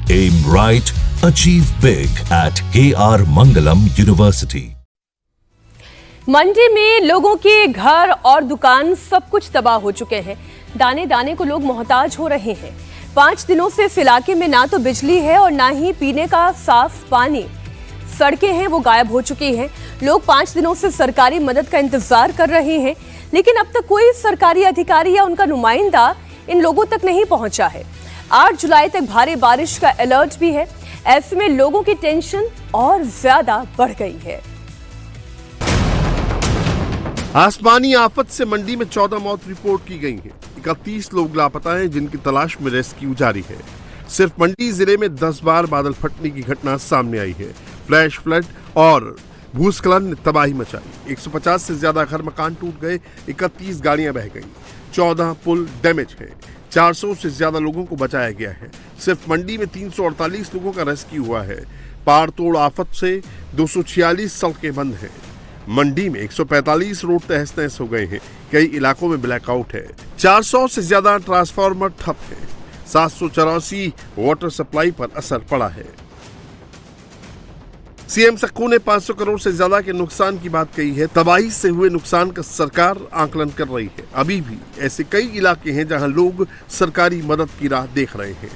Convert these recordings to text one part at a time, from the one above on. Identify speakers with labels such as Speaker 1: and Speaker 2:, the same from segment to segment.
Speaker 1: Aim right, achieve big at KR Mangalam University.
Speaker 2: मंडी में लोगों के घर और दुकान सब कुछ तबाह हो चुके हैं। दाने दाने को लोग मोहताज हो रहे हैं। 5 दिनों से इस इलाके में ना तो बिजली है और ना ही पीने का साफ पानी। सड़कें हैं वो गायब हो चुकी हैं। लोग 5 दिनों से सरकारी मदद का इंतजार कर रहे हैं, लेकिन अब तक कोई सरकारी अधिकारी या उनका नुमाइंदा इन लोगों तक नहीं पहुंचा है। 8 जुलाई तक भारी बारिश का अलर्ट भी है। ऐसे में लोगों की टेंशन और ज्यादा बढ़ गई है।
Speaker 3: आसमानी आफत से मंडी में 14 मौत रिपोर्ट की गई हैं। 31 लोग लापता हैं, जिनकी तलाश में रेस्क्यू जारी है। सिर्फ मंडी जिले में 10 बार बादल फटने की घटना सामने आई है। फ्लैश फ्लड और भूस्खलन ने तबाही मचाई। 150 से ज्यादा घर मकान टूट गए। 31 गाड़ियां बह गईं। 14 पुल डैमेज है। 400 से ज्यादा लोगों को बचाया गया है। सिर्फ मंडी में 348 लोगों का रेस्क्यू हुआ है। पार तोड़ आफत से 246 सड़कें बंद हैं। मंडी में 145 रोड तहस नहस हो गए हैं। कई इलाकों में ब्लैकआउट है। 400 से ज्यादा ट्रांसफार्मर ठप है। 784 वाटर सप्लाई पर असर पड़ा है। सीएम सक्कू ने 500 करोड़ से ज्यादा के नुकसान की बात कही है। तबाही से हुए नुकसान का सरकार आकलन कर रही है। अभी भी ऐसे कई इलाके हैं जहां लोग सरकारी मदद की राह देख रहे हैं।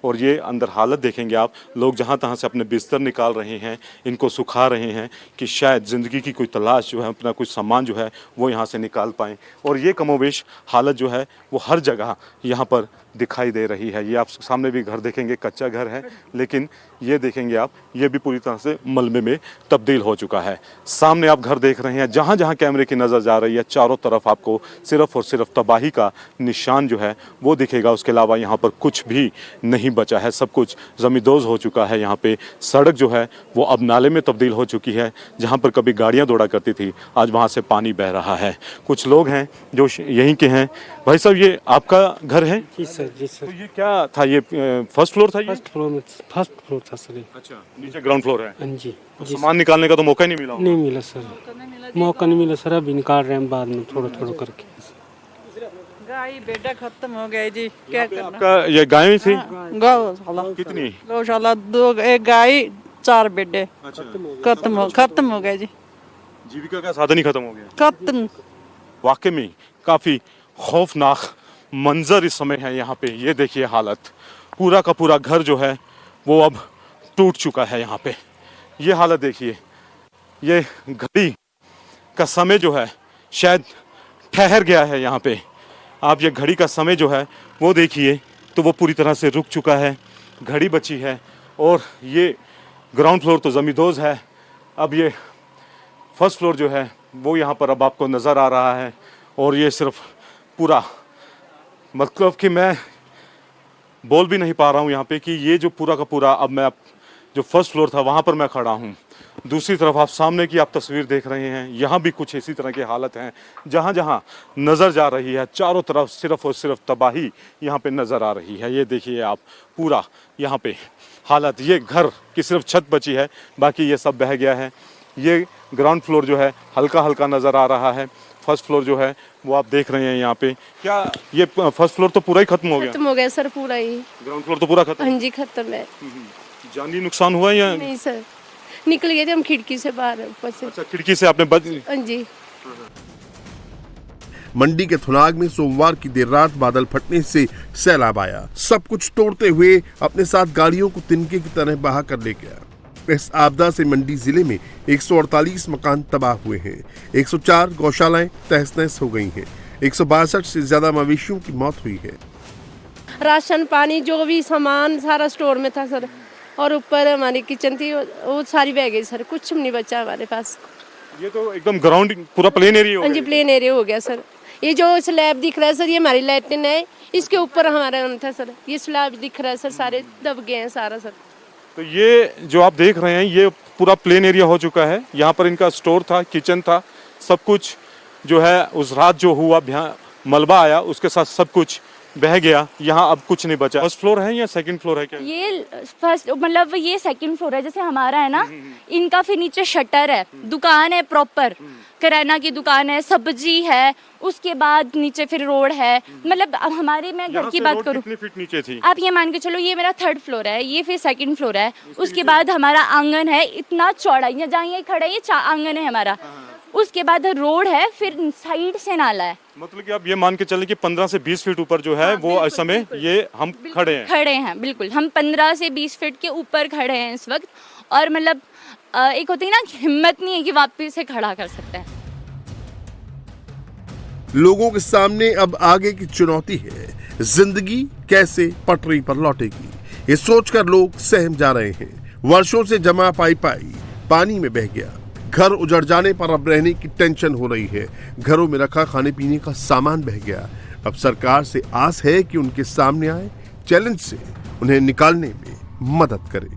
Speaker 4: और ये अंदर हालत देखेंगे आप, लोग जहाँ तहाँ से अपने बिस्तर निकाल रहे हैं, इनको सुखा रहे हैं कि शायद ज़िंदगी की कोई तलाश जो है, अपना कुछ सामान जो है वो यहाँ से निकाल पाएँ। और ये कमोवेश हालत जो है वो हर जगह यहाँ पर दिखाई दे रही है। ये आप सामने भी घर देखेंगे, कच्चा घर है, लेकिन ये देखेंगे आप, ये भी पूरी तरह से मलबे में तब्दील हो चुका है। सामने आप घर देख रहे हैं, जहाँ जहाँ कैमरे की नज़र जा रही है, चारों तरफ आपको सिर्फ और सिर्फ तबाही का निशान जो है वो दिखेगा। उसके अलावा यहाँ पर कुछ भी नहीं बचा है। सब कुछ ज़मींदोज़ हो चुका है। यहाँ पे सड़क जो है वो अब नाले में तब्दील हो चुकी है। जहाँ पर कभी गाड़ियाँ दौड़ा करती थी, आज वहाँ से पानी बह रहा है। कुछ लोग हैं जो यहीं के हैं। भाई साहब, ये आपका घर है?
Speaker 5: जी सर।
Speaker 4: तो ये क्या था? ये फर्स्ट फ्लोर था? ये
Speaker 5: फर्स्ट फ्लोर था सर।
Speaker 4: अच्छा, नीचे ग्राउंड फ्लोर है?
Speaker 5: हाँ जी।
Speaker 4: तो सामान निकालने का तो मौका ही नहीं मिला?
Speaker 5: नहीं मिला सर, मौका नहीं मिला सर। अभी निकाल रहे हैं बाद में थोड़ा थोड़ा करके।
Speaker 6: गाय बेटा खत्म हो गया जी, क्या करना।
Speaker 4: आपका ये गाय थी?
Speaker 6: गौशाला
Speaker 4: कितनी?
Speaker 6: गौशाला 2, एक गाय 4 बेटे।
Speaker 4: अच्छा,
Speaker 6: खत्म हो गया जी।
Speaker 4: जीविका का साधन ही खत्म हो गया।
Speaker 6: खत्म।
Speaker 4: वाकई में काफी खौफनाक मंजर इस समय है यहाँ पे। ये देखिए हालत, पूरा का पूरा घर जो है वो अब टूट चुका है। यहाँ पे ये हालत देखिए। ये घड़ी का समय जो है शायद ठहर गया है यहाँ पे। आप ये घड़ी का समय जो है वो देखिए तो वो पूरी तरह से रुक चुका है। घड़ी बची है और ये ग्राउंड फ्लोर तो ज़मींदोज़ है। अब ये फर्स्ट फ्लोर जो है वो यहाँ पर अब आपको नज़र आ रहा है। और ये सिर्फ पूरा, मतलब कि मैं बोल भी नहीं पा रहा हूँ यहाँ पे कि ये जो पूरा का पूरा, अब मैं जो फर्स्ट फ्लोर था वहाँ पर मैं खड़ा हूँ। दूसरी तरफ आप सामने की आप तस्वीर देख रहे हैं, यहाँ भी कुछ इसी तरह की हालत हैं। जहाँ जहाँ नज़र जा रही है, चारों तरफ सिर्फ और सिर्फ तबाही यहाँ पे नज़र आ रही है। ये देखिए आप, पूरा यहाँ पे हालत। ये घर की सिर्फ छत बची है, बाकी ये सब बह गया है। ये ग्राउंड फ्लोर जो है हल्का हल्का नज़र आ रहा है। फर्स्ट फ्लोर जो है वो आप देख रहे हैं यहाँ पे। क्या ये फर्स्ट फ्लोर तो पूरा ही खत्म हो गया?
Speaker 7: खत्म हो गया सर, पूरा ही।
Speaker 4: ग्राउंड फ्लोर तो पूरा खत्म?
Speaker 7: हाँ जी, खत्म है।
Speaker 4: जानी नुकसान हुआ या
Speaker 7: नहीं सर, निकल गए थे हम खिड़की से बाहर, ऊपर से।
Speaker 4: अच्छा, खिड़की से आपने
Speaker 7: हाँ जी।
Speaker 3: मंडी के थुनाग में सोमवार की देर रात बादल फटने से सैलाब आया। सब कुछ तोड़ते हुए अपने साथ गाड़ियों को तिनके की तरह बहा कर ले गया। इस आपदा से मंडी जिले में 148 मकान तबाह हुए हैं। 104 गौशालाएं तहस नहस हो गई हैं। 162 से ज्यादा मवेशियों की मौत हुई है।
Speaker 7: राशन पानी जो भी सामान सारा स्टोर में था सर, और ऊपर हमारी किचन थी वो सारी बह गई सर। कुछ नहीं बचा हमारे पास।
Speaker 4: ये तो एकदम ग्राउंड पूरा प्लेन एरिया हो गया?
Speaker 7: हाँ जी, प्लेन एरिया हो गया सर। ये जो स्लैब दिख रहा है सर, ये हमारी लैट्रिन है, इसके ऊपर हमारा रूम था सर। ये स्लैब दिख रहा है सर, सारे दब गए हैं सारा सर।
Speaker 4: तो ये जो आप देख रहे हैं ये पूरा प्लेन एरिया हो चुका है। यहाँ पर इनका स्टोर था, किचन था, सब कुछ जो है उस रात जो हुआ मलबा आया उसके साथ सब कुछ बह गया। यहाँ अब कुछ नहीं बचा। फर्स्ट फ्लोर है या सेकंड फ्लोर है क्या?
Speaker 8: ये फर्स्ट, मतलब ये सेकंड फ्लोर है। जैसे हमारा है ना, इनका फिर नीचे शटर है, दुकान है प्रॉपर, किराना की दुकान है, सब्जी है, उसके बाद नीचे फिर रोड है। मतलब अब हमारे, मैं घर की बात करूँ,
Speaker 4: कितनी फीट नीचे थी?
Speaker 8: आप ये मान के चलो, ये मेरा 3rd फ्लोर है, ये फिर 2nd फ्लोर है, उसके बाद हमारा आंगन है इतना चौड़ा, ये जहाँ ये खड़ा है ये आंगन है हमारा, उसके बाद रोड है, फिर साइड से नाला है।
Speaker 4: मतलब कि आप ये मान के चलें कि 15 से 20 फीट ऊपर जो है वो इस समय ये हम खड़े हैं। बिल्कुल, हम 15 से 20 फीट के ऊपर खड़े हैं इस वक्त। और मतलब एक होती है ना, हिम्मत नहीं है कि वापस से खड़ा कर सकते हैं।
Speaker 3: लोगों के सामने अब आगे की चुनौती है, जिंदगी कैसे पटरी पर लौटेगी। ये सोचकर लोग सहम जा रहे हैं। वर्षों से जमा पाई पानी में बह गया। घर उजड़ जाने पर अब रहने की टेंशन हो रही है। घरों में रखा खाने पीने का सामान बह गया। अब सरकार से आस है कि उनके सामने आए चैलेंज से उन्हें निकालने में मदद करे।